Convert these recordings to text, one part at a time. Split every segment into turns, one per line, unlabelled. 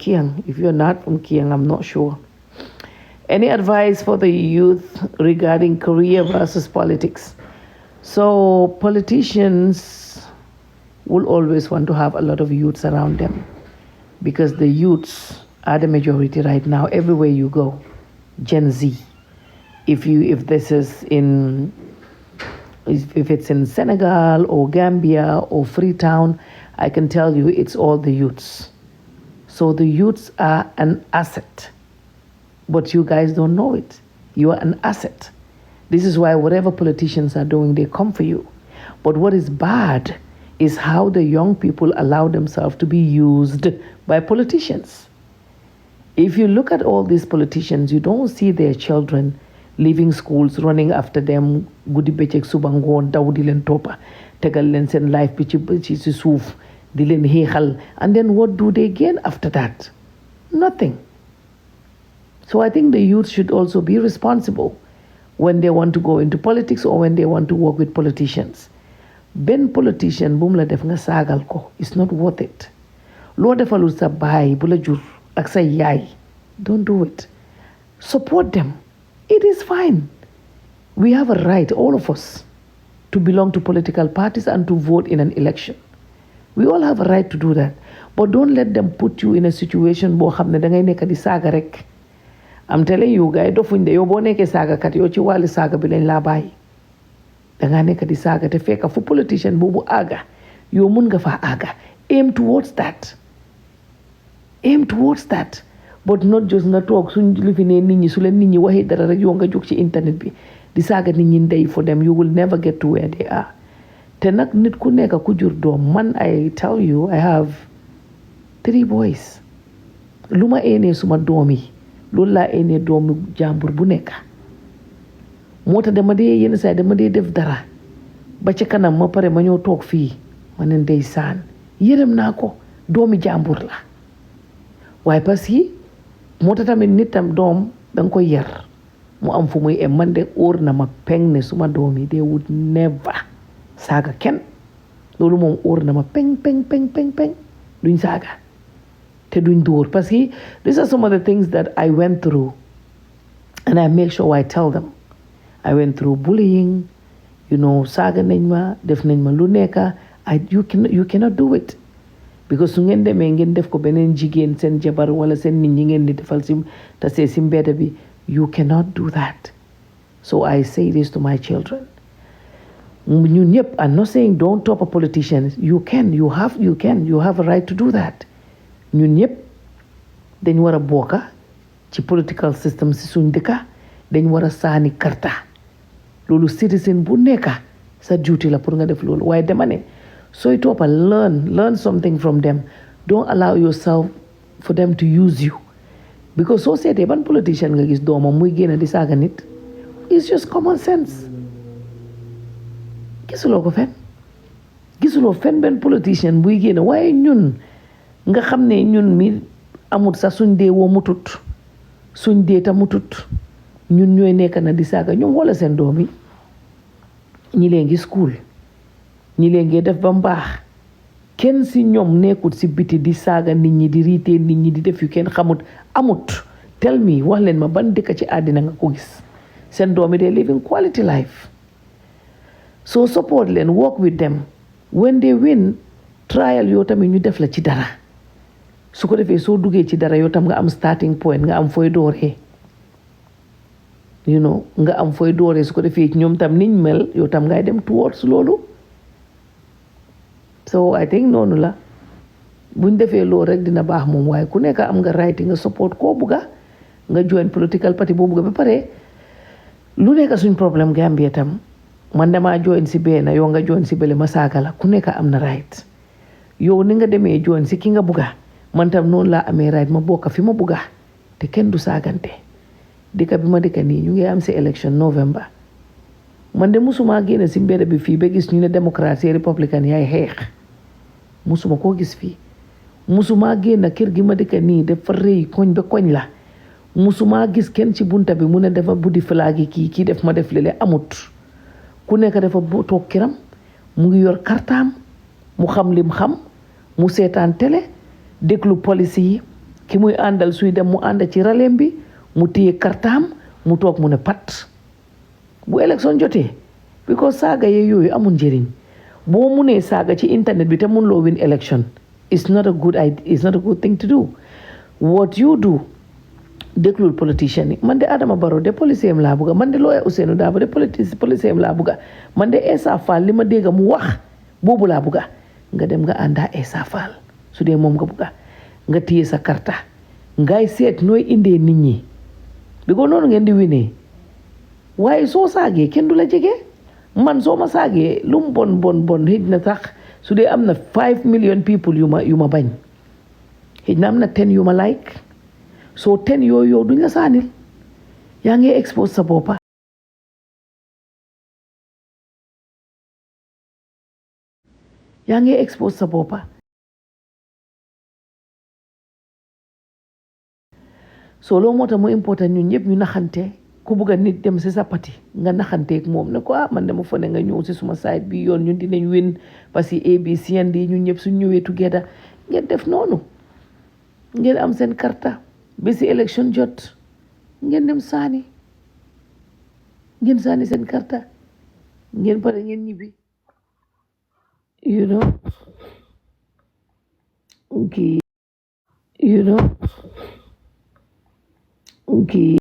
Kiang. If you're not from Kiang, I'm not sure. Any advice for the youth regarding career versus politics? So politicians will always want to have a lot of youths around them because the youths are the majority right now everywhere you go. Gen Z. If this is in if it's in Senegal or Gambia or Freetown, I can tell you it's all the youths. So the youths are an asset. But you guys don't know it. You are an asset. This is why whatever politicians are doing, they come for you. But what is bad is how the young people allow themselves to be used by politicians. If you look at all these politicians, you don't see their children leaving schools, running after them, guddi becek subangon, daw di len topa, tegal len sen life bi ci suuf, di len xeexal, and then what do they gain after that? Nothing. So I think the youth should also be responsible when they want to go into politics or when they want to work with politicians. Ben politician bum la def nga sagal ko, it's not worth it. Lo defalul sa baay bu la jur ak sa yaay, don't do it. Support them. It is fine. We have a right, all of us, to belong to political parties and to vote in an election. We all have a right to do that. But don't let them put you in a situation bo xamne da ngay nek di saga rek. I'm telling you guys, dofuñ de yow bo nekkee saga kat yow ci wàllu saga bi lañ laa bàyyi. Da nga nekk di saga te fekk fu politician boobu aga yow mun nga fa aga. Aim towards that. Aim towards that. But not just nga toog suñ lifi ne nit ñi su leen nit ñi waxee dara rek yow nga jóg ci internet bi di saaga nit ñi ndey for them, you will never get to where they are. Te nag nit ku nekk ku jur doom, man I tell you I have 3 boys. Lu ma eenee suma doom yi loolu laa eenee doomu jàmbur bu nekk. moo tax dama dee yenn saa dama dee def dara ba ca kanam ma pare ma ñëw toog fii ma ne ndeysaan yërëm naa ko, doomi jàmbur la. waaye parce que moo tax tamit nit tam doom danga koy yar mu am fu muy em. man de óor na ma peng ne suma doom yi they would never saaga kenn. loolu moom óor na ma peng duñ saaga te duñ dóor parce que these are some of the things that I went through and I make sure I tell them. I went through bullying, saaga nañ ma, def nañ ma lu nekka. You cannot do it. Because su ngeen demee ngeen def ko beneen jigéen seen jabar wala seen nit ñi ngeen di defal si tasee si mbedd bi, you cannot do that. So I say this to my children. ñun ñëpp, I'm not saying don't top a politician. You have a right to do that. ñun ñëpp dañ war a bokka ci political system si suñ dëkka, dañ war a saani karta. loolu citizen bu nekka sa duty la pour nga def loolu. waaye dama ne sooy toppa learn something from them. Don't allow yourself for them to use you. Because soo seetee ban politician nga gis doomam muy génn di saaga nit, it's just common sense. gisuloo fen benn politician buy génn. waaye ñun nga xam ne ñun mi amut sax suñ dee woo mutut, suñ dee ta mutut, ñun ñooy nekk na di saaga. ñoom wala seen doom yi ñi leen ngi school, ñi leen ngi def ba mbaax. kenn si ñoom nekkut si biti di saaga nit ñi, di riitee nit ñi, di def yu kenn xamut. amut. Tell me, wax leen ma ban dëkk ci àddina nga ko gis. seen doom yi they living quality life. So support leen, work with them. When they win, trial yoo tamit ñu def la ci dara. su ko defee soo duggee ci dara yoo tam nga am starting point, nga am fooy dooree. nga am fooy dooree. su ko defee ñoom tam niñ mel yoo tam ngay dem towards loolu. So I think noonu la buñ defee loolu rek dina baax moom. waaye ku nekk am nga right nga support koo bugga nga join political party boo bugga. ba pare lu nekk suñ problème Gambia tam, man damaa join si benn, yow nga join si bële, ma saaga la. ku nekk am na right. yow ni nga demee join si ki nga bugga, man tam noonu laa amee right ma bokk fi ma bugga te kenn du saagante. dëkk bi ma dëkk nii ñu ngi am si election November. man de musuma génn si mbedd bi fii ba gis ñu ne démocratie républicaine yaay xeex. musuma koo gis fii. musuma génn kër gi ma dëkk nii dafa rëy koñ ba koñ la. musuma gis kenn ci bunta bi mu ne dafa buddi flag yi kii def ma def lele. amut. ku nekk dafa toog kiram mu ngi yor kartaam, mu xam lim xam, mu seetaan télé, déglu police yi, ki muy àndal suy dem mu ànd ci raleem bi mu téye kartaam mu toog mu ne pat bu élection jotee because saaga yooyu amul njëriñ boo munee saaga ci internet bi te mun loo win election it's not a good idea, it's not a good thing to do. What you do déglul politicien yi man de Adama Barrow de policier laa bëgga man de lawyer Ousainou Darboe de policier laa bëgga man de Essa Faal li ma dégg mu wax boobu laa bëgga nga dem nga àndaa Essa Faal su dee moom nga bëgga nga téye sa karta ngay seet nooy indee nit ñi bi ko noonu ngeen di winee waaye soo saagee kenn du la jege man soo ma saagee lu mu bon xëj na sax su dee am na 5 million people yu ma bañ xëj na am na 10 yu ma like so 10 yooyu duñ la saanil yaa ngi expose sa boppa so loolu moo tax mu important ñun ñëpp ñu naxante ku bugg a nit dem si sa parti nga naxanteeg moom ne ko man dama fa ne nga ñëw si suma side bi yoon ñun dinañ win parce que ABCD ñun ñëpp suñ ñëwee together ngeen def noonu ngeen am seen karta ba si élection jot ngeen dem saani seen karta ngeen pare ngeen ñibbi you know okay you know okay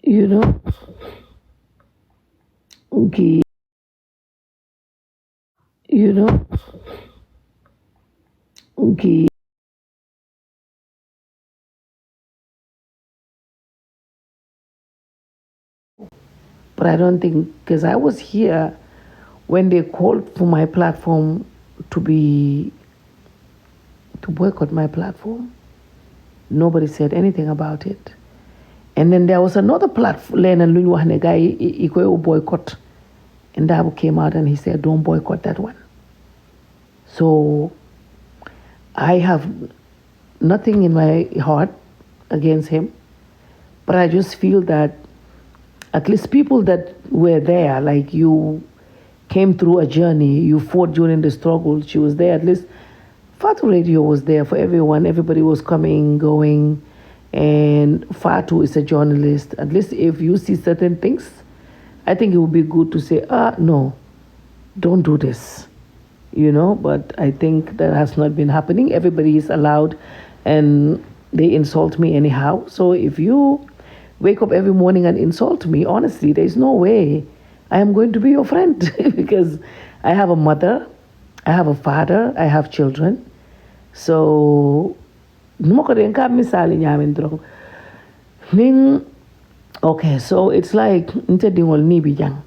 you know okay you know okay but I don't think because I was here when they called for my platform to boycott my platform. Nobody said anything about it. And then there was another platform, and Luny Wahne guy, he boycott. And Dabo came out and he said, don't boycott that one. So I have nothing in my heart against him, but I just feel that at least people that were there, like you came through a journey, you fought during the struggle, she was there, at least Fatu Radio was there for everyone, everybody was coming, going, and Fatu is a journalist. At least if you see certain things, I think it would be good to say, no, don't do this, but I think that has not been happening. Everybody is allowed and they insult me anyhow. So if you wake up every morning and insult me, honestly, there's no way I am going to be your friend because I have a mother, I have a father, I have children. So, okay, so it's like nte dingol ni bi jang.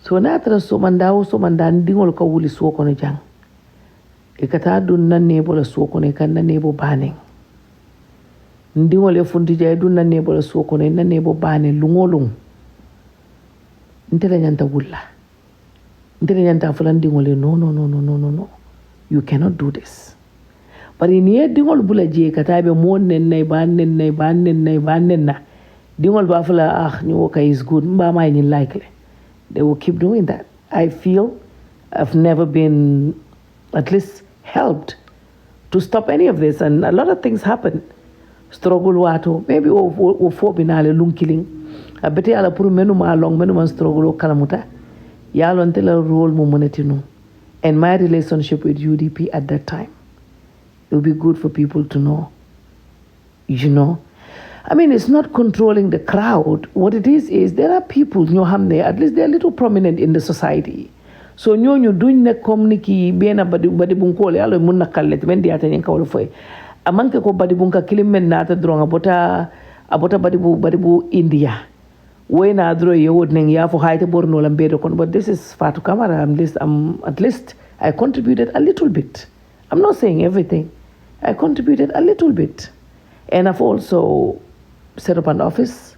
So na tra so mandan dingol ka wuli so kono jang. E kata dun nan nebo la so kono kan nan nebo baning. Dingol e fundi jay dun nan nebo la so kono nan nebo baning lungolung. Nte la nyanta wulla. Nte la nyanta fulan dingol e no. You cannot do this. But in here dingol bula je kata be mon nen nay ban na. Dingol bafula nyoka is good. Mbama in likely. They will keep doing that. I feel I've never been at least helped to stop any of this, and a lot of things happen. Struggle wato maybe o fo binale lung killing. A bete ala puru menu man struggle o kalamuta. Yalo antela role mo monetino. And my relationship with UDP at that time. It would be good for people to know. I mean, it's not controlling the crowd. What it is there are people, at least they're a little prominent in the society. So, doing the community, bena badibunkole, alo munna kallet, mendi ata nyenka wala foy. Amanke ko badibunka kilimen na ata drong abota badibu India. When I draw you would neng ya for haite borno lambedo kon, but this is Fatu Kamara. At least I contributed a little bit. I'm not saying everything. I contributed a little bit. And I've also set up an office.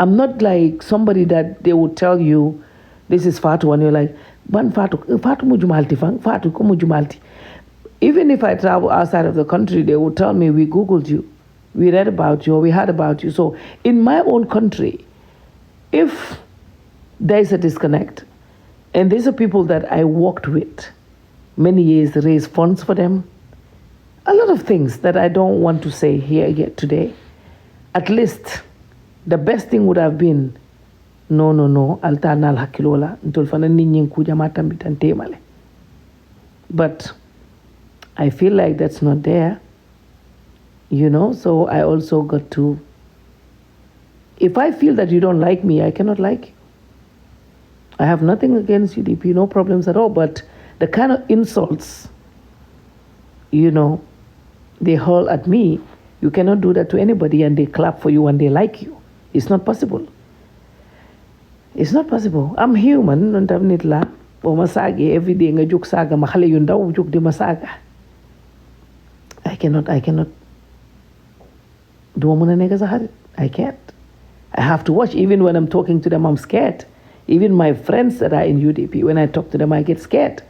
I'm not like somebody that they would tell you, this is Fatu, and you're like, Fatu mujumalti, Fatu mujumalti. Even if I travel outside of the country, they would tell me, we Googled you, we read about you, or we heard about you. So in my own country, if there is a disconnect, and these are people that I worked with many years, raised funds for them, a lot of things that I don't want to say here yet today. At least the best thing would have been no altanal hakilola until fana ninyin kuja matambitan temale. But I feel like that's not there, so I also got to, if I feel that you don't like me, I cannot like you. I have nothing against UDP, no problems at all, but the kind of insults, they hurl at me, you cannot do that to anybody and they clap for you and they like you. It's not possible. It's not possible. I'm human, and I'm not la. Masage every day nga juk saga mahale yundaw juk di masaga. I cannot do muna nega zaharit. I can't. I have to watch. Even when I'm talking to them, I'm scared. Even my friends that are in UDP, when I talk to them, I get scared.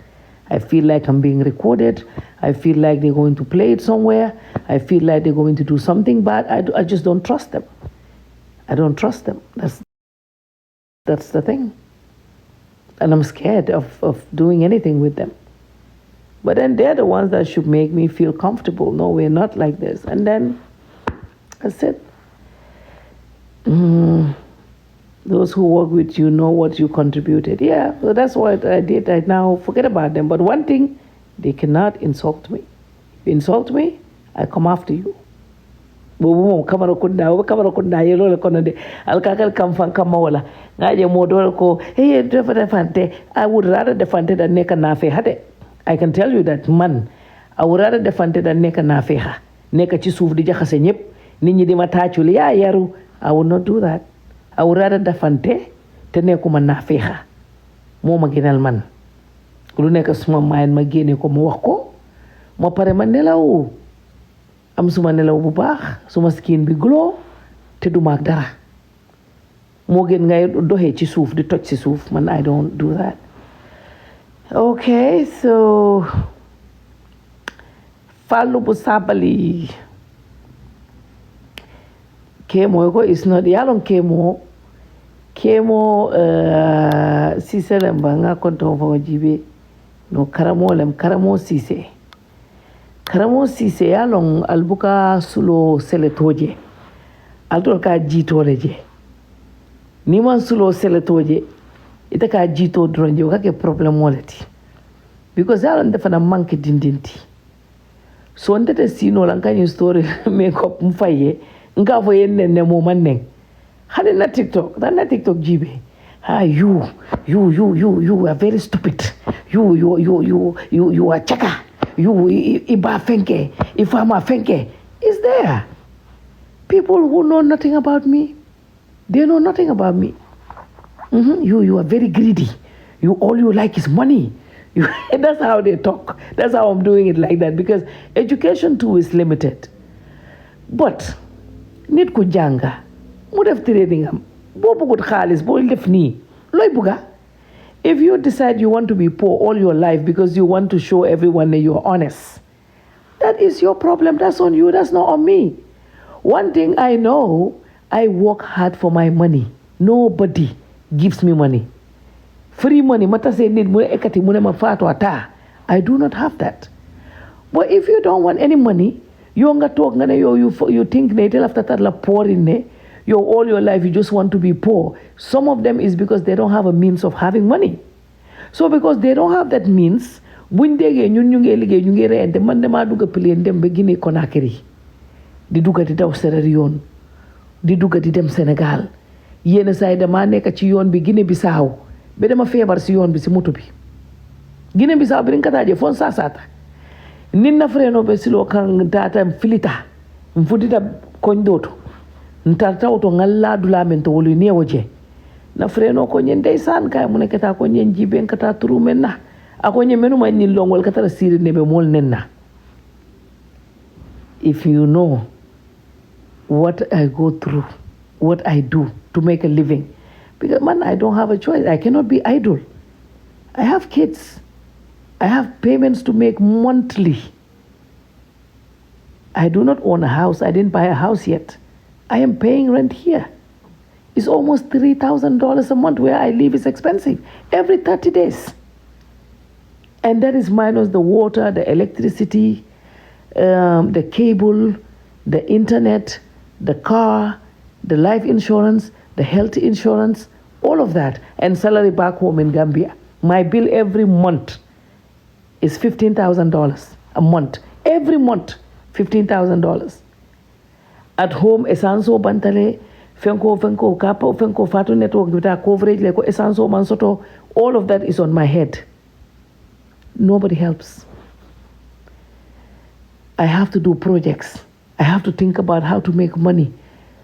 I feel like I'm being recorded. I feel like they're going to play it somewhere. I feel like they're going to do something bad. I just don't trust them. I don't trust them. That's the thing. And I'm scared of doing anything with them. But then they're the ones that should make me feel comfortable. No, we're not like this. And then I said, those who work with you know what you contributed. Yeah, so that's what I did. I now forget about them. But one thing, they cannot insult me. If you insult me, I come after you. Kamara kunda yelo le kono de alkakal kam fan kamawala ngaje modol ko hey defante. I would rather defante than neka nafe hade. I can tell you that, man, I would rather defante than neka nafe ha neka ci suuf di jaxase ñep nit ñi di ma taacul ya yaru. I would not do that. I would rather defante te nekuma nafe ha moma gënal man lu nekk suma mayen ma génne ko ma wax ko ma pare ma nelaw am suma nelaw bu baax suma skin bi glow te du maag dara moo gën ngay doxee ci suuf di toj ci suuf. Man, I don't do that. Okay, so Fallu bu sabali kemo ko is not yalon kemo sise lem ba nga konto fo jibe no karamo sise yalon albuka sulo seletoje altol ka jitole je ni man sulo seletoje ita ka jito dronje kake problem molati because yalon defa na manke dindinti so ndete sino lan kanyi story makeup mfaye nga fo yenne ne mo mannen hade na TikTok jibe you are very stupid. You are chaka. You iba fenke, ifama fenke. Is there people who know nothing about me? They know nothing about me. You are very greedy. All you like is money. That's how they talk. That's how I'm doing it like that because education too is limited. But nit ku janga mu def training am bo bugut xaalis bo def ni loy buga. If you decide you want to be poor all your life because you want to show everyone that you're honest, that is your problem. That's on you. That's not on me. One thing I know, I work hard for my money. Nobody gives me money. Free money, mata say need mo ekati mo ma fatu ata. I do not have that. But if you don't want any money, you talk you think they tell after that la poor in there. All your life you just want to be poor. Some of them is because they don't have a means of having money. So because they don't have that means, buñ déggé ñun ñu ngi reenté man dama dugga plane dem ba Guinée Conakry di dugga di daw Sierra Leone di dugga di dem Sénégal yéna say dama nekk ci yoon bi Guinée Bissau ba dama feebar si yoon bi si moto bi Guinée Bissau bi nkataje fon sasata ninna freno be silo kan data filita mfudita kondoto ntarta auto ngalla dula men to wolu ne waje na freno ko nyen deysan kay mu nekata ko nyen jiben kata turu menna ako nyen menu man ni longol kata siri ne be mol nenna. If you know what I go through, what I do to make a living, because man, I don't have a choice. I cannot be idle. I have kids. I have payments to make monthly. I do not own a house. I didn't buy a house yet. I am paying rent here. It's almost $3,000 a month. Where I live is expensive. Every 30 days. And that is minus the water, the electricity, the cable, the internet, the car, the life insurance, the health insurance, all of that, and salary back home in Gambia. My bill every month is $15,000 a month. Every month, $15,000. At home, Esanso Bantale, Fenko, Kapo, Fenko, Fatu network, with our coverage, like Esanso Mansoto, all of that is on my head. Nobody helps. I have to do projects. I have to think about how to make money.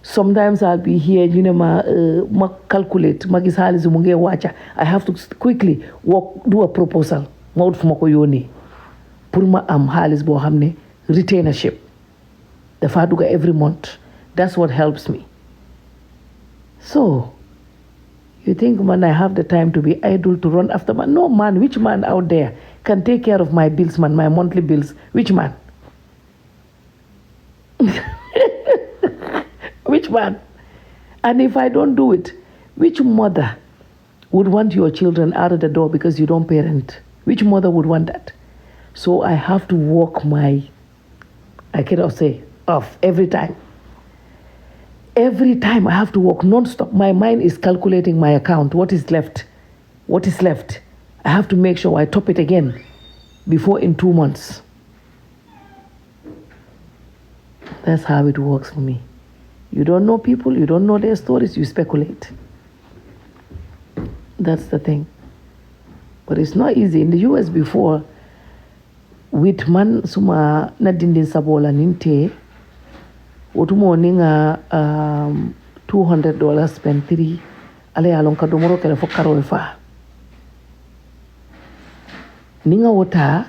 Sometimes I'll be here, ma calculate, I have to quickly do a proposal. Maud Fumakoyoni. Purma am halis bo hamne retainership. The Faduga every month. That's what helps me. So, you think, man, I have the time to be idle to run after man? No, man. Which man out there can take care of my bills, man, my monthly bills? Which man? Which man? And if I don't do it, which mother would want your children out of the door because you don't parent? Which mother would want that? So I have to walk I cannot say, off every time. Every time I have to walk non-stop. My mind is calculating my account. What is left? What is left? I have to make sure I top it again before in 2 months. That's how it works for me. You don't know people, you don't know their stories, you speculate. That's the thing. But it's not easy. In the US before, with man suma nadindin sabola ninte, otumo ninga $200 spend 3, ale alon kadomoro kele fokaro efa. Ninga wota,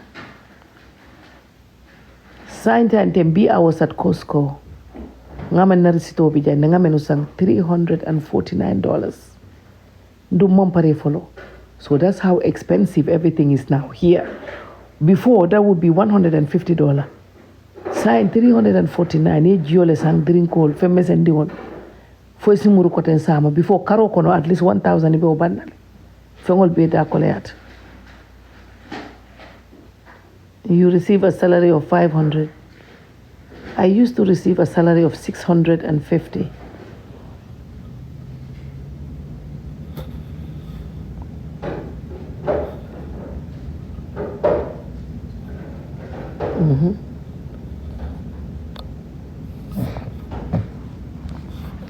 signed and tembi I was at Costco. Ngamen na risito bija ngamen usang $349. Do mompare follow. So that's how expensive everything is now here. Before that would be $150. Sign $349. E jiole sang drink cold famous and diwon. Fo simuru koten sama before karo kono at least 1,000 ibe obandale. Fengol be da koleat. You receive a salary of 500. I used to receive a salary of 650.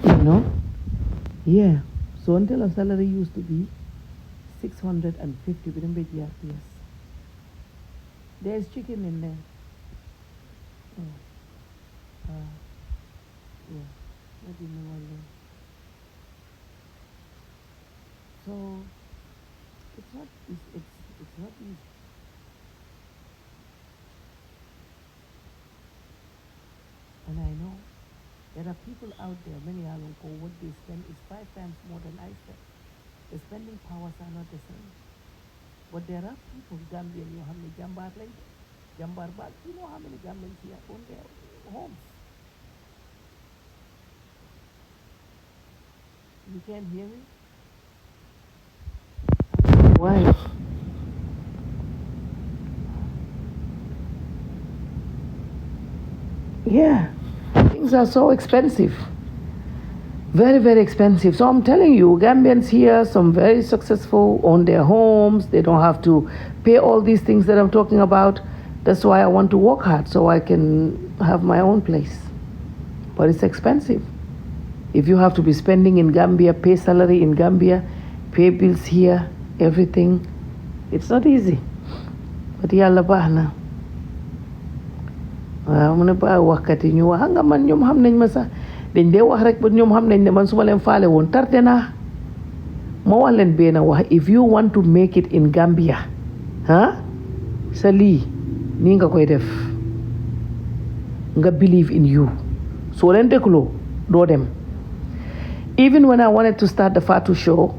You know? Yeah. So until a salary used to be 650 within BGRTS. There's chicken in there. Yeah. What do you know? So it's not easy. And I know there are people out there, many Alonko, what they spend is 5 times more than I spend. The spending powers are not the same. But there are people, Gambian, you know how many Jambar like Jambar, but you know how many Gambians here own their homes. You can't hear me? Why? Yeah, things are so expensive. Very, very expensive. So I'm telling you, Gambians here, some very successful, own their homes. They don't have to pay all these things that I'm talking about. That's why I want to work hard so I can have my own place. But it's expensive. If you have to be spending in Gambia, pay salary in Gambia, pay bills here, everything, it's not easy. But yalla bahna. Muna ba wakati ñu wax nga man ñoom xam nañ ma sax dañ dee wax rek ba ñoom xam nañ ne man su ma leen faale woon tarte naa ma wax leen benn wax if you want to make it in Gambia sa lii nii nga koy def nga believe in you soo leen dégloo doo dem. Even when I wanted to start the Fatu show,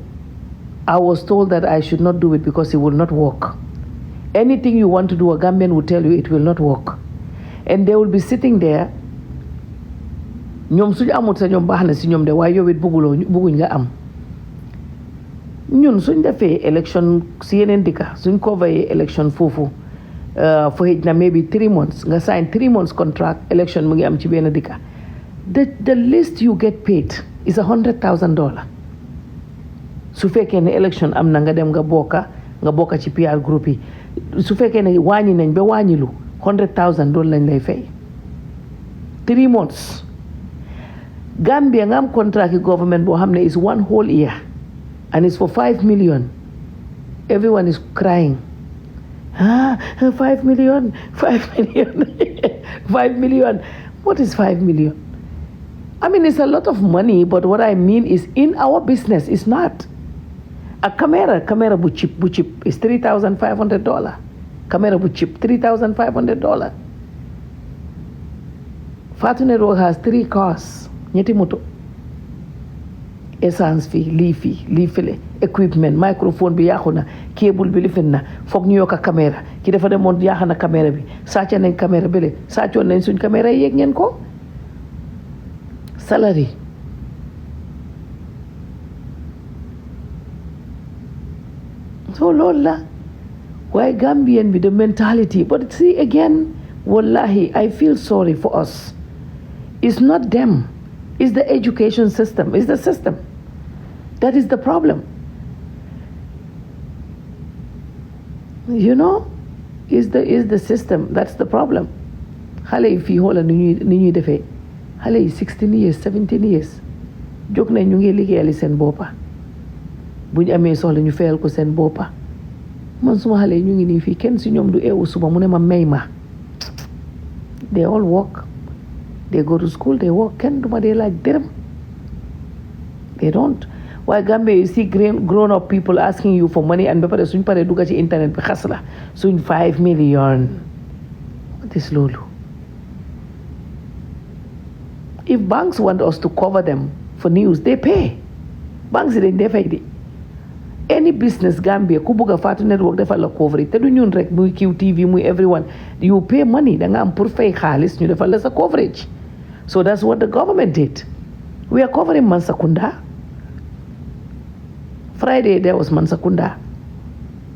I was told that I should not do it because it will not work. Anything you want to do, a Gambian will tell you it will not work. And they will be sitting there. Ñoom suñu amut sa ñoom baax na si ñoom de waaye yow it bëgguñ nga am. Ñun suñ defee élection si yeneen dëkka suñ cover election foofu for maybe 3 months nga sign 3 months contract election mu ngi am ci benn dëkka the least you get paid is $100,000 su fekkee ne election am na nga dem nga bokka ci PR group yi su fekkee ne wàññi nañ ba wàññilu $100,000 lañ lay fay 3 months Gambia nga am contract government boo xam ne is 1 whole year and it's for 5 million everyone is crying 5 million 5 million what is 5 million I mean it's a lot of money but what I mean is in our business it's not a camera bu cheap is $3,500 camera bu cheap $3,500 Fatu Network has 3 cars ñetti moto essence fii lii fële equipment microphone bi yàqu na cable bi lifin na foog ñu yokk a caméra ki dafa demoon yàq na caméra bi sàcca nañ caméra bi sàccoon nañ suñ caméra yi yéeg ngeen ko salary so loolu la waaye Gambian bi the mentality but see again wallahi I feel sorry for us it's not them it's the education system it's the system that is the problem you know is the system that's the problem xale yi fii xoolal ni ñuy defee xale yi 16 years 17 years jóg nañ ñu ngi liggéeyali seen boppa bu ñu amee soxla ñu fayal ko seen boppa man suma xale yi ñu ngi nii fii kenn si ñoom du eewu suba mu ne ma may ma they all work they go to school they work kenn duma dee laaj dërëm they don't waaye Gambia you see grown up people asking you for money and ba pare suñ paree dugga ci internet bi xas la suñ 5 million what is loolu if banks want us to cover them for news they pay banks yi dañ dee fay di any business Gambia ku bugg a Fatu Network defal la coverage te du ñun rek muy QTV muy everyone you pay money da nga am pour fay xaalis ñu defal la sa coverage so that's what the government did we are covering Mansakunda Friday there was Mansakunda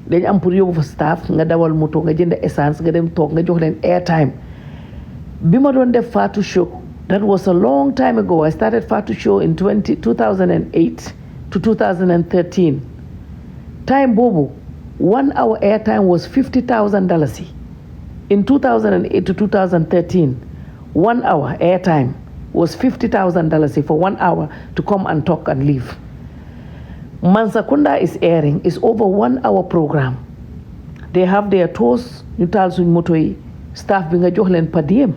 dañ am pour yóbbu fa staff nga dawal moto nga jënd essence nga dem toog nga jox leen airtime bi ma doon def Fatu show that was a long time ago I started Fatu show in 2008 to 2013 time boobu 1 hour airtime was $50,000 in 2008 to 2013 1 hour airtime was $50,000 for 1 hour to come and talk and leave Mansakunda is airing is over 1 hour program they have their tours ñu taal suñ moto yi staff bi nga jox leen per diem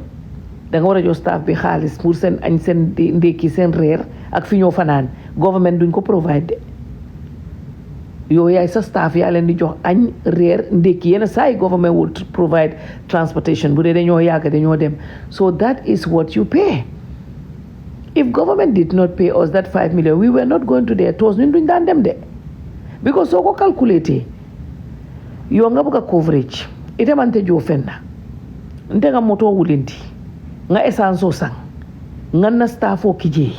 da nga war a jox staff bi xaalis pour seen añ seen ndékki seen reer ak fi ñoo fanaan government duñ ko provide yow yaay sa staff yaa leen di jox añ reer ndékki yenn saa yi government would provide transportation bu dee dañoo yàgg dañoo dem so that is what you pay if government did not pay us that 5 million we were not going to their tours ñun duñ daan dem de because soo ko calculate yow nga bëgg a coverage itamante joo fenna nte nga moto wulinti nga essence o sang nga na staff o kijee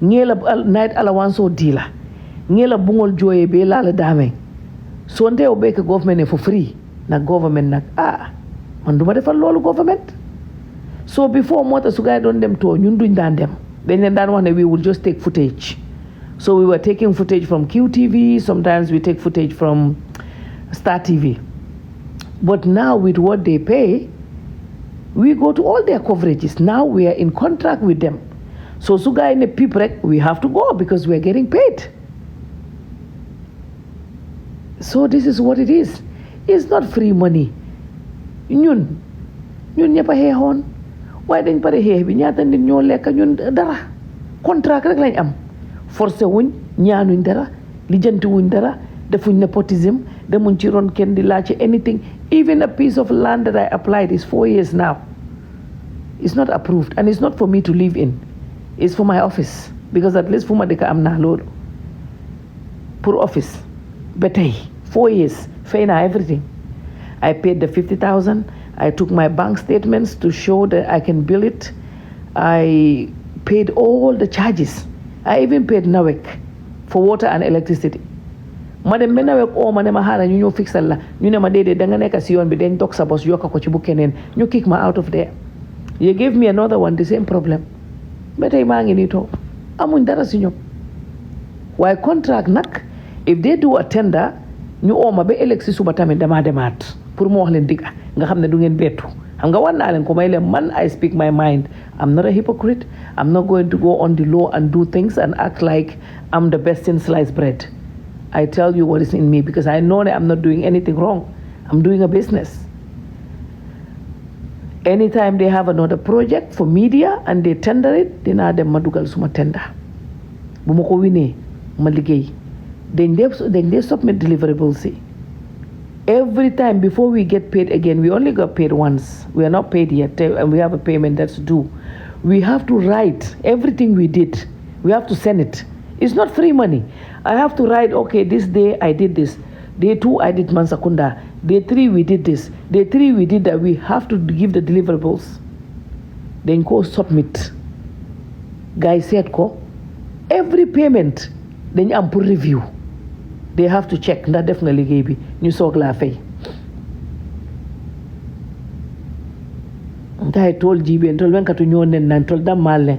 ngela night allowance o dila ngela bungol joye be lala dame so nte o beke government for free na government nak man duma defal lolu government so before mota su gaay don dem to ñun duñ daan dem dañ leen daan wax ne we will just take footage so we were taking footage from QTV sometimes we take footage from Star TV but now with what they pay we go to all their coverages now we are in contract with them so su gaay ne pip rek we have to go because we are getting paid so this is what it is it's not free money ñun ñëpp a xeexoon waaye dañ pare xeex bi ñaata nit ñoo lekk ñun dara contract rek lañ am forcé wuñ ñaanuñ dara lijjanti wuñ dara defuñ nepotism demuñ ci ron kenn di laaj anything even a piece of land that I applied is 4 years now it's not approved and it's not for me to live in it's for my office because at least fu ma dëkk am naa loolu pour office ba tey 4 years fay naa everything I paid the 50,000 I took my bank statements to show that I can bill it I paid all the charges I even paid NAWEC for water and electricity ma dem ba nawet ma ne ma xaaral ñu ñëw fixal la ñu ne ma déedéet da nga nekk si yoon bi dañ dog sa bos yokk ko ci bu keneen ñu kick ma out of there. You gave me another one the same problem ba tey maa ngi nii toog amuñ dara si ñoom waaye contract nag if they do a tender ñu ma ba ëllëg si suba tamit damaa demaat pour mu wax leen digga nga xam ne du ngeen bettu xam nga war naa leen ko may leen man I speak my mind. I'm not a hypocrite. I'm not going to go on the law and do things and act like I'm the best in sliced bread. I tell you what is in me because I know that I'm not doing anything wrong. I'm doing a business. Anytime they have another project for media and they tender it, dinaa dem ma dugal suma tender. Bu ma ko winee ma liggéey. Dañ dee submit deliverables yi. Every time before we get paid again, we only got paid once. We are not paid yet, and we have a payment that's due. We have to write everything we did. We have to send it. It's not free money. I have to write, okay, this day I did this. Day 2 I did Mansakunda. Day 3 we did this. Day 3 we did that. We have to give the deliverables. Then go submit. Guys said ko every payment then am pour review. They have to check that definitely gave me ñu soog laa fay. Ntai tol jibe tol ben katu ñoo nen nan tol damal ne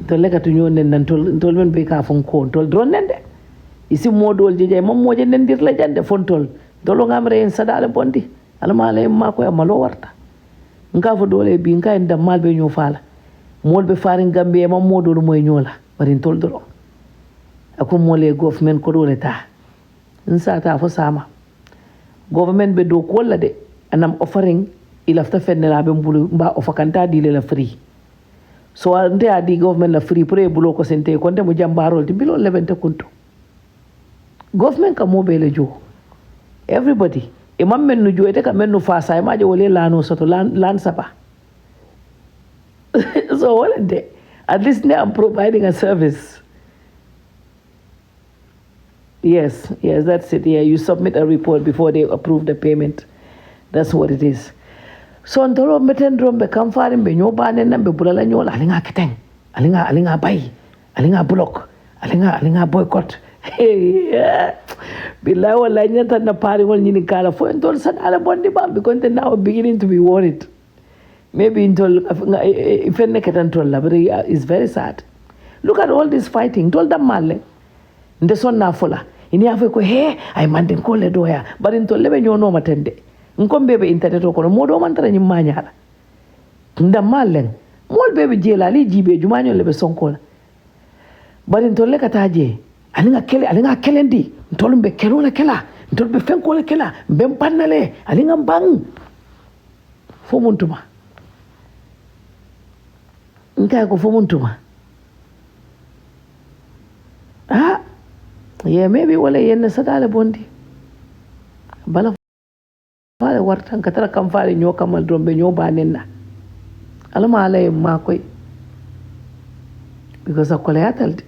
tol le katu ñoo nen nan tol ben be ka fon ko tol dron nen de isi modol jeje mom moje nen dir la jande fon tol dolo ngam re en sadale bondi alama le ma ko ma lo warta nga fo dole bi nga en damal be ñoo faala mol be farin gambe mom modol moy ñola bari tol dolo ako mole government ko dole ta nsa ta fo sama government be do ko la de anam offering ilafta fennela be mbulu mba ofakanta dile la free so ante adi government la free pour bulo ko sente konte mo jambarol ti bilo lebente kunto government ka mo be le jo everybody e mam men no joete ka men no fasa e maje wole lano soto lan sapa so wala de at least now I'm providing a service. Yes, that's it. Yeah, you submit a report before they approve the payment. That's what it is. So ntolo metendro be kamfari be nyoba ne nambe bulala nyola alinga kiteng. Alinga bay. Alinga block. Alinga boycott. Hey. Bila wala nyata na pari wal nyini kala fo ntol sadala bondi ba because they now beginning to be worried. Maybe ntol ifenne ketantol la but it's very sad. Look at all this fighting. Tol them male. Nde sonna fola ini afa ko ay mande ko le doya bari to lebe nyono matende nkom bebe internet ko no modo man tara nyima nyaala nda malen mol bebe jela li jibe jumanyo lebe sonko bari to le kataje alinga kelendi ntolumbe kelola kela ntolbe fenko le kela mbem pannale alinga bang fo muntuma nka ko fo muntuma yeah, maybe wala yenna sadale bondi bala fale wartan katara kam fale nyo kamal dombe nyo banenna alama alay ma koy because akola yatalde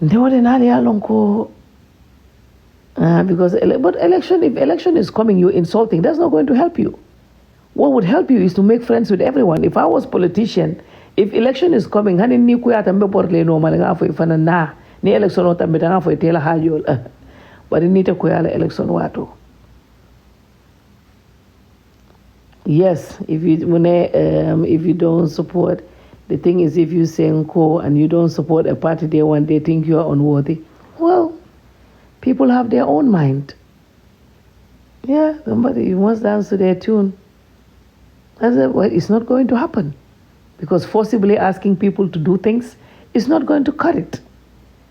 nde wode nali yalon ko because but if election is coming you insulting that's not going to help you. What would help you is to make friends with everyone. If I was politician, if election is coming hani ni ku yata mbe porle no malanga fo ifana na ni election ota mbetanga fo itela hajol bari ni te ko yala election wato. Yes, if you don't support, the thing is if you say nko and you don't support a party they think you are unworthy. Well, people have their own mind. Yeah, somebody wants to dance to their tune. I said, well, it's not going to happen. Because forcibly asking people to do things is not going to cut it.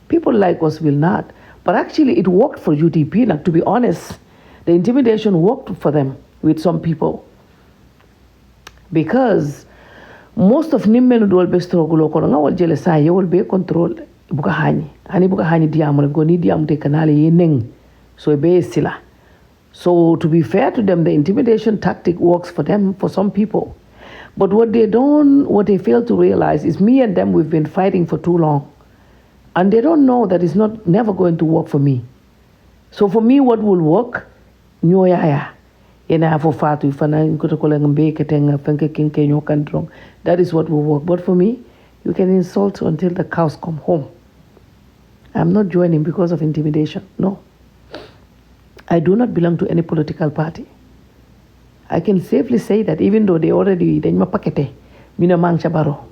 People like us will not. But actually it worked for UDP, like, to be honest. The intimidation worked for them with some people. Because most of Nimmenu do be struggle ko nga wal jele sa ye wol be control buka hani diamol go ni diam te kanale yeneng so be sila. So to be fair to them, the intimidation tactic works for them, for some people. But what they fail to realize is me and them, we've been fighting for too long. And they don't know that it's never going to work for me. So for me, what will work? Nyoyaya. That is what will work. But for me, you can insult until the cows come home. I'm not joining because of intimidation. No. I do not belong to any political party. I can safely say that even though they already dañ ma pakete ñu ne mang ca baro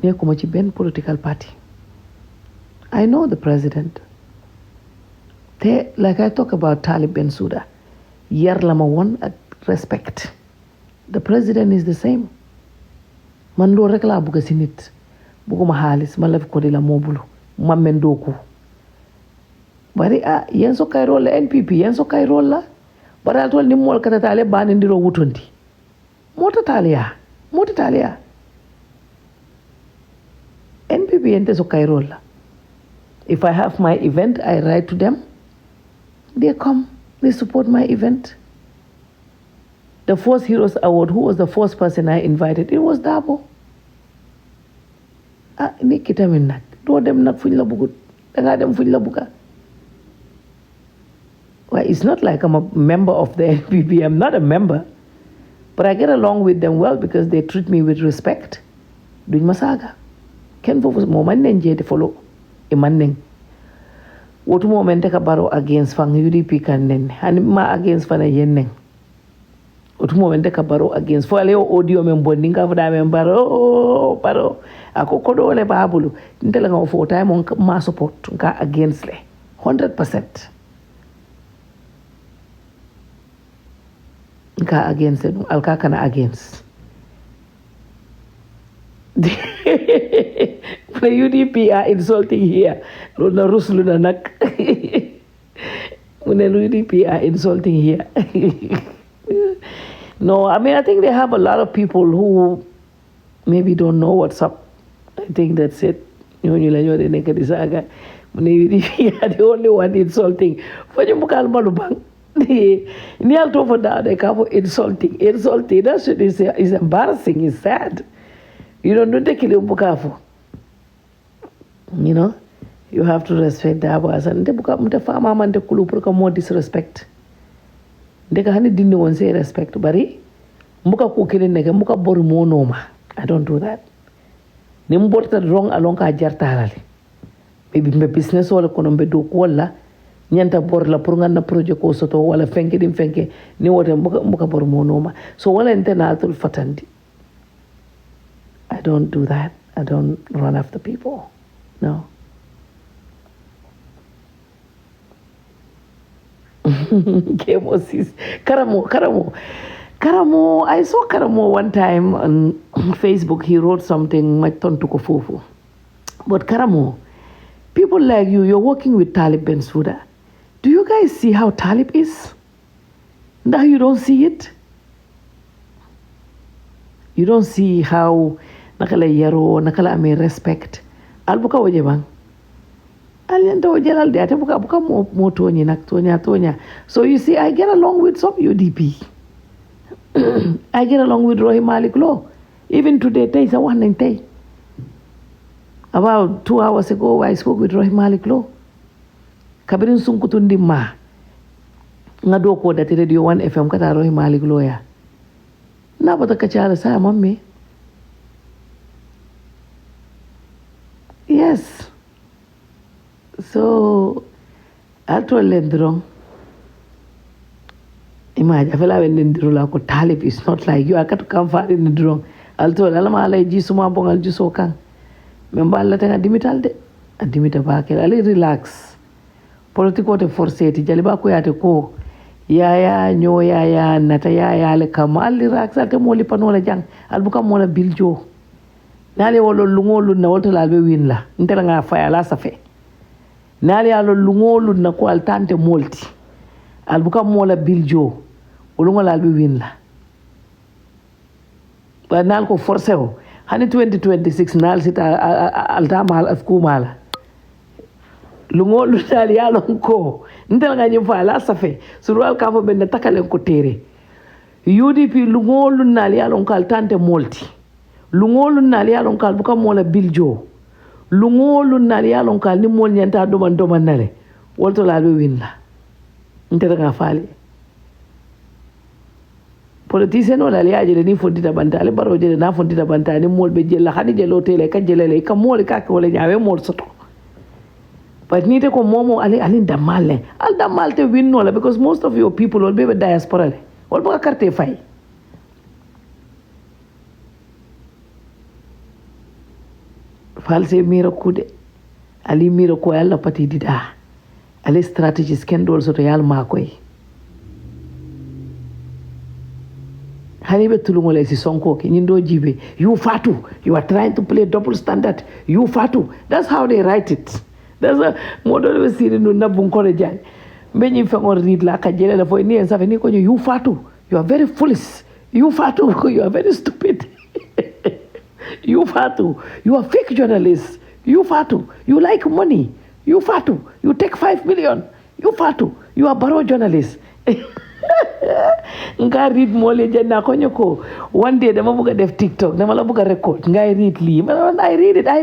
nekkuma ci benn political party. I know the president. Like I talk about Talib Bensouda, yar la ma won ak respect. The president is the same. Man loolu rek laa bëgg si nit bëgguma xaalis ma lef ko di la moobulu ma men dooku bari yen so kay role la NPP yen so kay role la bari al tol ni mol kata tale bani ndiro wutondi mota taliya NPP yen so kay role la. If I have my event, I write to them. They come, they support my event. The first Heroes Award, who was the first person I invited? It was Dabo. Ni kita min nak. Do dem nak fuñ la bugut. Danga dem fuñ la buga. Well, it's not like I'm a member of the NPP. I'm not a member. But I get along with them well because they treat me with respect. Duñ ma saga. Ken fofu mo man nen jede follow. E man nen. Wotu mo men teka baro against fang UDP kan nen. And ma against fana yen nen. Otumo wende ka baro against fo leo audio men bonni ka fada men baro ako kodo le babulu ntela nga fo time on ma support ka against le 100% ka against it alka kana against the UDP are insulting here luna rusluna nak when the UDP are insulting here. No, I mean, I think they have a lot of people who maybe don't know what's up. I think that's it. They are the only one insulting. Insulting. That shit is embarrassing, it's sad. You don't take it. You know, you have to respect the Abbas. And the more disrespect. Ndeka hani dindi won say respect bari muka ko kelen neke muka bor monoma. I don't do that. Ni mborta wrong along ka jartalali. Maybe me business wala kono be do ko wala nyanta bor la pour ngana projet ko soto wala fenke dim fenke ni wote muka bor monoma. So wala international fatandi. I don't do that. I don't run after people. No. Karamo. I saw Karamo one time on Facebook. He wrote something, my ton to kofufu. But Karamo, people like you, you're working with Talib Bensouda. Do you guys see how Talib is? Now you don't see it? You don't see how nakala yaro, nakala ame respect. Albuka wajebang. So you see, I get along with some UDP. I get along with Rohi Malik Law. Even today, about 2 hours ago, I spoke with Rohi Malik Law. Kabirin sungkutundi ma. Ngado ko dati Radio 1 FM kata Rohi Malik Law ya. Na bata kachala sa mami. Yes. So, I told Lendrong, imagine, I feel like Lendrong ko Talib is not like you. I got to come far in the drone. I told Alama Alay Jisuma Bong Al Jusokan. Member Latin Adimitalde, Adimita Bakel, Ali relax. Political te forseti, Jaliba Kuyate ko, Yaya, Nyo Yaya, Nataya, Ale Kamal, relax, Alte Moli Panola Jang, Albuka Mola Biljo. Nale Wolo Lungo Luna Walter Albe Winla, Interanga Fire Lasafe. Nali alo lungolu na ko altante molti albuka mola biljo ulungo la albi winla ba nal ko forcé o hani 2026 nal sita altama al afkumala lungolu nali alo ko ndel nga nyum fa la safe surwal ka fo ben takalen ko tere UDP lungolu nali alo ko altante molti lungolu nali alo ko albuka mola biljo lungolu nali yalon kal ni mol nyanta doman nale wolto la be winna ntere nga fali Politician wala ali ajele ni fondita bantale baro jele na fondita bantale mol be jella hani jelo tele ka jelele ka mol ka ko wala nyawe mol soto. But nite ko momo ali damale al damalte win no la because most of your people will be with diaspora le wal ba carte fay. False mira kude ali mira ko yalla pati dida ali strategies ken dol soto yal makoy. Hanibe tulungole si sonko ke nyindo jibe you Fatu, you are trying to play double standard, you Fatu. That's how they write it. That's a model we see no na bunkore jay mbenyi fengor read la ka jele la fo ni en safe ni ko you Fatu, you are very foolish, you Fatu, you are very stupid. You Fatu, you are fake journalist, you Fatu, you like money, you Fatu, you take 5 million, you Fatu, you are borrow journalist. Nga read mole janna ko nyoko one day dama buga def TikTok dama la buga record ngay read li I read it, I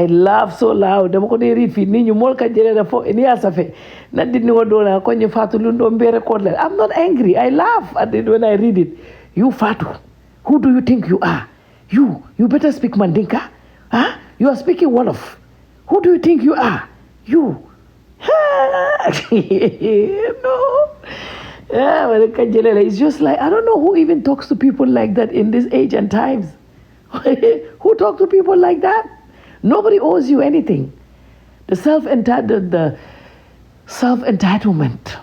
laugh so loud dama ko de read fi ni ñu mol ka jele da fo ni asafe na dit ni wodo na ko ñu Fatu lu ndo be record la. I'm not angry, I laugh at it when I read it. You Fatu, who do you think you are? You better speak Mandinka, huh? You are speaking Wolof. Who do you think you are? You no. Yeah, but it's just like, I don't know who even talks to people like that in this age and times. Who talk to people like that? Nobody owes you anything. The self-entitlement.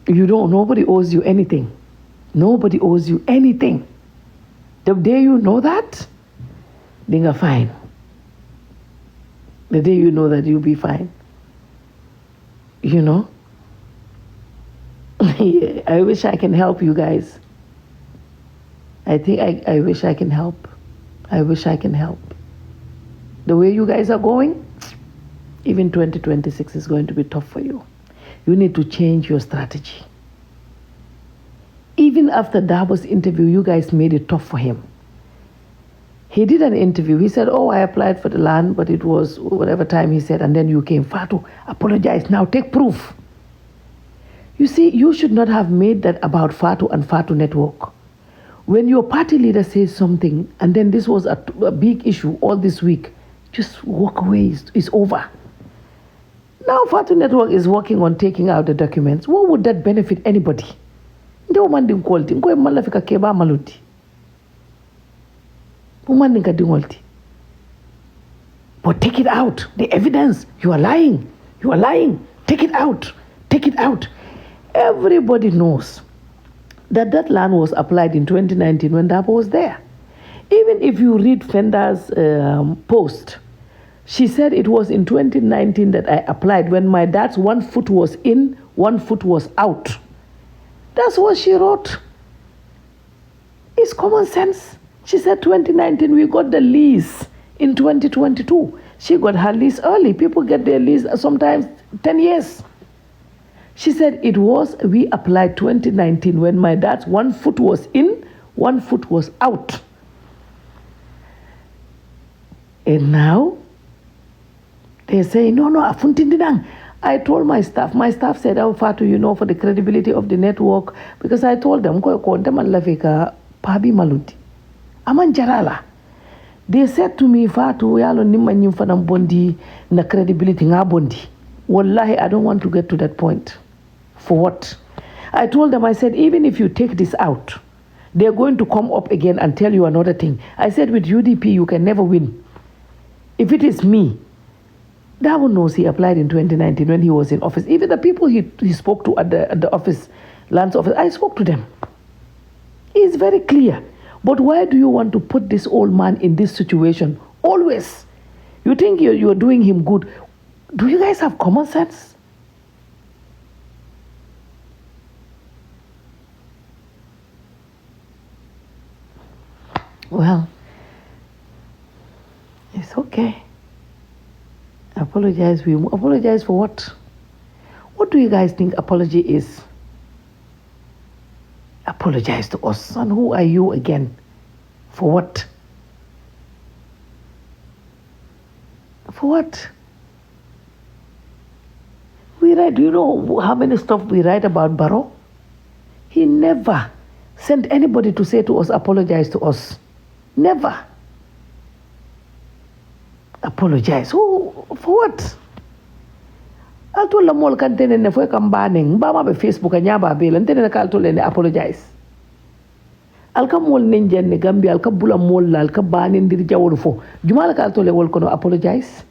Nobody owes you anything. Nobody owes you anything. The day you know that, then you're fine. The day you know that, you'll be fine. You know? I wish I can help you guys. I think I wish I can help. I wish I can help. The way you guys are going, even 2026 is going to be tough for you. You need to change your strategy. Even after Dabo's interview, you guys made it tough for him. He did an interview. He said, oh, I applied for the land, but it was whatever time he said, and then you came. Fatu, apologize now, take proof. You see, you should not have made that about Fatu and Fatu Network. When your party leader says something, and then this was a big issue all this week, just walk away, it's over. Now Fatu Network is working on taking out the documents. What would that benefit anybody? But take it out. The evidence. You are lying. You are lying. Take it out. Take it out. Everybody knows that land was applied in 2019 when Dabo was there. Even if you read Fenda's post, she said it was in 2019 that I applied when my dad's 1 foot was in, 1 foot was out. That's what she wrote. It's common sense. She said 2019, we got the lease in 2022. She got her lease early. People get their lease sometimes 10 years. She said we applied 2019 when my dad's 1 foot was in, 1 foot was out. And now, they say, no, afuntindinang. I told my staff said, oh, Fatu, for the credibility of the network, because I told them, Pabi Maludi. Aman Jarala. They said to me, Fatu, yalo nimma nyimfanam bondi na credibility nga bondi. Wallahi, I don't want to get to that point. For what? I told them, I said, even if you take this out, they're going to come up again and tell you another thing. I said, with UDP, you can never win. If it is me, Dabo knows he applied in 2019 when he was in office. Even the people he spoke to at the office, lands office, I spoke to them. It's very clear. But why do you want to put this old man in this situation? Always. You think you're doing him good. Do you guys have common sense? Well, it's okay. Apologize. We apologize for what? What do you guys think apology is? Apologize to us. And who are you again? For what? For what? We write, do you know how many stuff we write about Barrow? he never sent anybody to say to us, apologize to us. Never. Apologize. Who, for what? Alto la mol kan tene ne foi kam banning ba ma be Facebook a nyaba be lan tene ka alto le ne apologize. Alka mol nen jenne Gambia alka bula mol la alka banin dir jawol fo. Jumala ka alto le wol kono apologize.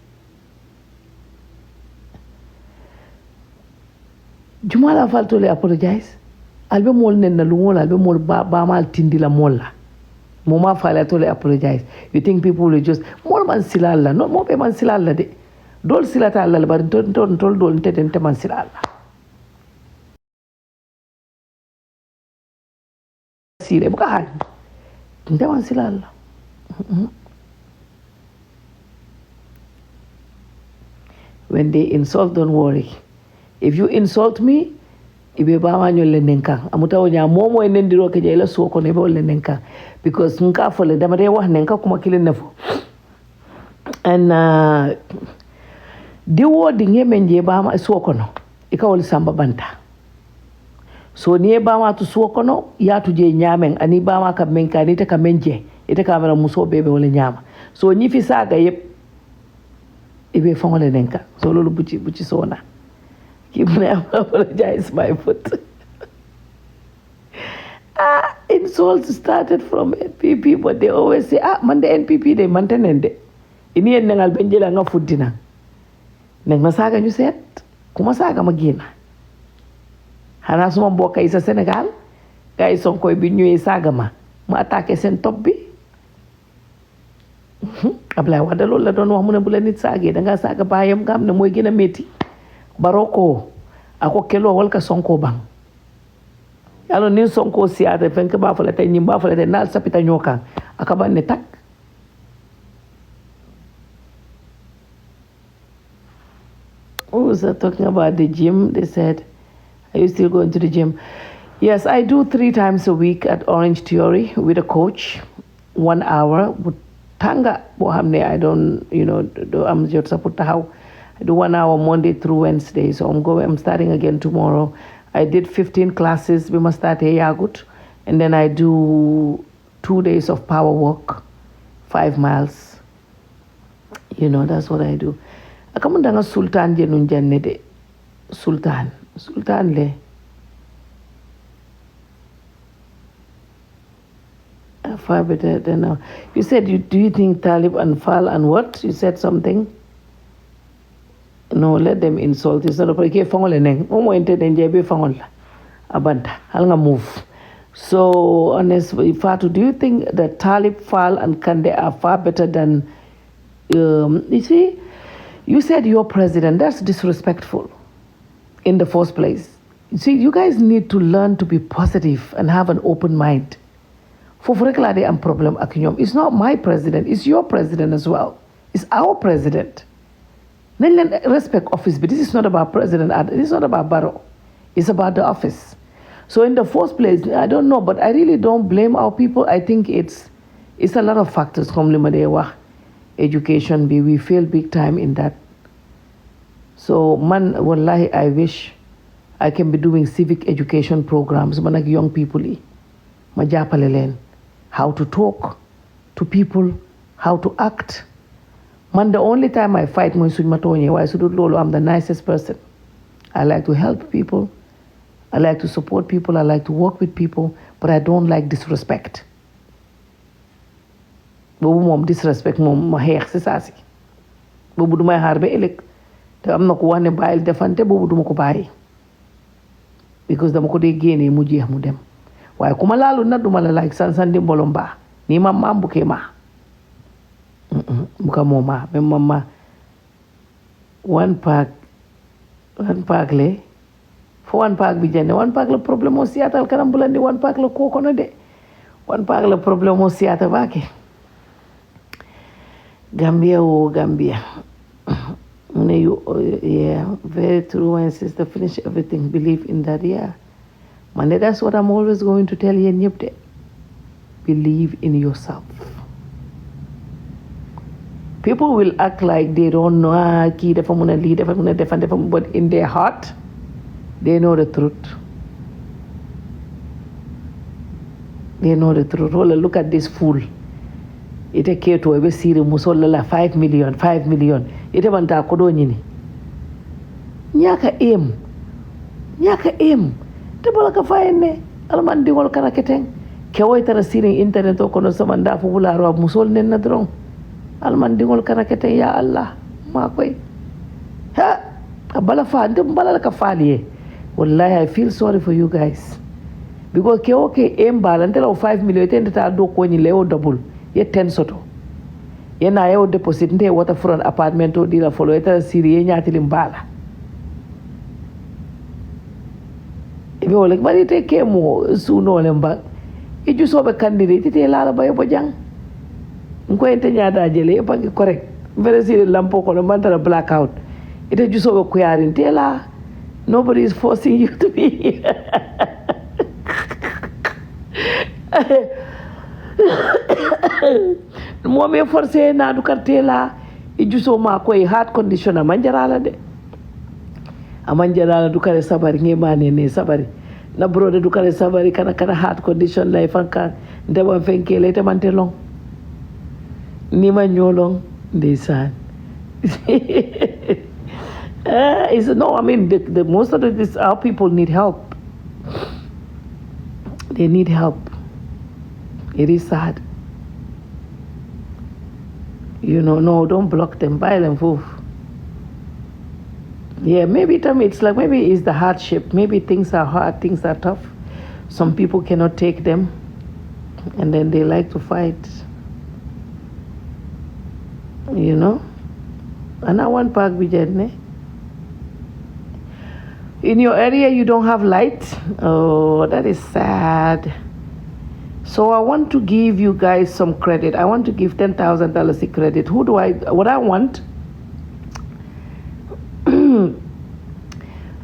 Jumala falto le apologize. Albe mol nen na lungola albe mol ba mal tindi la mol la. Moma fala to le apologize. You think people will just mol man silalla no mo be man silalla de. Dol silata Allah bar ton tol dol nte man silalla. Sire buka han. Nte man silalla. When they insult, don't worry. If you insult me, ibe ba ma nyol nenka amuta wonya momo en ndiro ke jela so ko ne be wol nenka because nka fole dama de wax nenka kuma kilin nafo. And di wodi ngemen je ba ma so ko no ikawol samba banta. So ni ba ma to so ko no ya to je nyamen ani ba ma ka men ka ni ta ka menje ita ka mara muso bebe wala nyama. So ni fi saga yep ibe fongole nenka. So lolu buci sona. Keep me apologize my foot. Insults started from NPP, but they always say, man the NPP they maintain it. Ini en ngal benjela nga fuddina. Neng masaga ñu set, ku masaga magina. Hana suma mbokk yi sa Sénégal, gaay Sonko bi ñëwé saga ma attaqué sen top bi. Ablaye Wade loolu la doon wax mu ne bu la nit saagee da nga saaga baayam nga xam ne mooy gën a métti. Baroko ako kelo walka Sonko bang yalo nin Sonko siade fenke ba fala tay nyimba fala tay nal sapita nyoka akaba ne tak. Who was talking about the gym? They said, are you still going to the gym? Yes, I do 3 times a week at Orange Theory with a coach, 1 hour with tanga bohamne. I don't, I'm just supposed to how I do 1 hour Monday through Wednesday. So I'm starting again tomorrow. I did 15 classes. We must start here good. And then I do 2 days of power walk, 5 miles. That's what I do. Akamundanga Sultan jenun jannede. Sultan le. Far better than now. You said, do you think Talib and Fal and what? You said something? No, let them insult. It's not a problem. Abanta. Move. So, honestly, Fatu, do you think that Talib, Fal, and Kande are far better than? You see, you said you're president. That's disrespectful. In the first place, you see, you guys need to learn to be positive and have an open mind. For Freklade and problem akinyom. It's not my president. It's your president as well. It's our president. Respect office, but this is not about president. This is not about Barrow. It's about the office. So in the first place, I don't know, but I really don't blame our people. I think it's a lot of factors. Education, we fail big time in that. So man, wallahi, I wish I can be doing civic education programs. Man, like young people, how to talk to people, how to act. Man, the only time I fight, I'm the nicest person. I like to help people. I like to support people. I like to work with people. But I don't like disrespect. Disrespect ma xeex si saa si boobu du may xaar ba ëllëg te am na ko wax ne bàyyil defante boobu duma ko bàyyi because dama ko dee génnee mu jeex mu dem waaye ku ma laalu nag duma la like san di mbolom baa nii ma maam bukkee ma buka moo ma même ma one pack le fo one pack bi jende one pack la problème o siyatal kanam bulandi one pack la kokono de one pack la problème o siyata baake Gambia. Yeah, very true. My sister, finish everything. Believe in that. Yeah, man, that's what I'm always going to tell you. Believe in yourself. People will act like they don't know. But in their heart, they know the truth. They know the truth. Well, look at this fool. Ite keto ebe siri musola la 5 million, 5 million. Ite banta kodo nyini. Nyaka em. Te bola ka fayne. Alman dingol kana keteng. Kewoy tara siri internet ko no samanda fu bula ro musol nen na dron. Alman dingol kana keteng ya Allah. Ma koy. Ha, abala fa ndum bala ka faliye. Wallahi I feel sorry for you guys. Because ke em balante la 5 million tende ta do ko ni leo double ye 10 soto ye na yo deposit nde waterfront apartment o dila folo eta siri ye nyati limbala ibe wala bari te ke mo suno lemba e ju sobe candidate te la ba yo bojang ko ente nyaada jele e bangi correct vere siri lampo ko mantara blackout ite ju sobe ko yarin te la nobody is forcing you to be here. Mo me forcé na du kartela e juso ma koy heart condition amanjarala de amanjarala du kare sabari ngemane ne sabari na brode du kare sabari kana heart condition lay fanka ndeba fenkele te mante long ni ma nyolong ndeysaan. Is no, I mean the most of this our people need help. They need help. It is sad. You know, no, don't block them, buy them food. Yeah, maybe it's like maybe it's the hardship. Maybe things are hard, things are tough. Some people cannot take them, and then they like to fight. You know, and I want Park Bijane. In your area, you don't have light. Oh, that is sad. So I want to give you guys some credit. I want to give $10,000 in credit. What I want,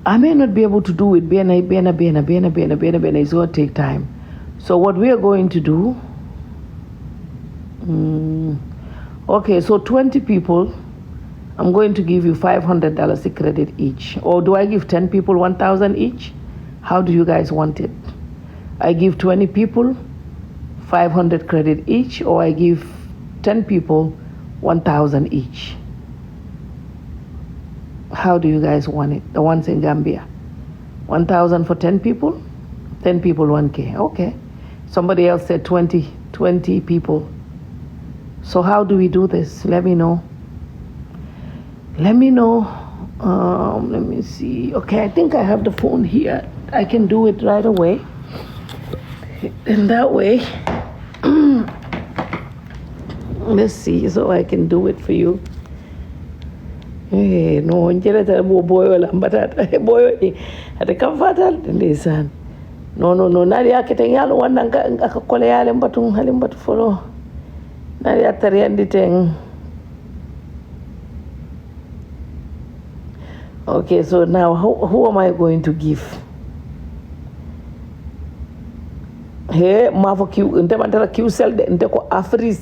I may not be able to do it. It's going to take time. So what we are going to do, okay, so 20 people, I'm going to give you $500 in credit each. Or do I give 10 people 1,000 each? How do you guys want it? I give 20 people 500 credit each, or I give 10 people 1,000 each. How do you guys want it? The ones in Gambia. 1,000 for 10 people? 10 people 1K. Okay. Somebody else said 20 people. So how do we do this? Let me know. Let me see. Okay, I think I have the phone here. I can do it right away. And that way, let's see, so I can do it for you. Hey, no, boy, listen. No, Nadia Ketengalo, one Koleal Batum Halim but follow. Nadia Tarian. Okay, so now who am I going to give? Hey, Mavo Q, Intemantara Q cell, the Inteco Afri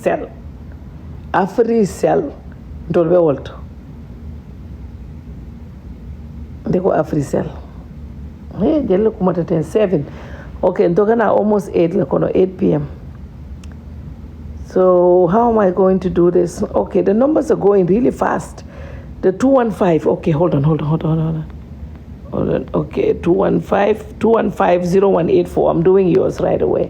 cell. Dolbe Walto. They go Afri cell. Hey, they look more than 7. Okay, and Togana almost 8, like 8 p.m. So, how am I going to do this? Okay, the numbers are going really fast. The 215, okay, hold on. Okay, 215-0184. I'm doing yours right away.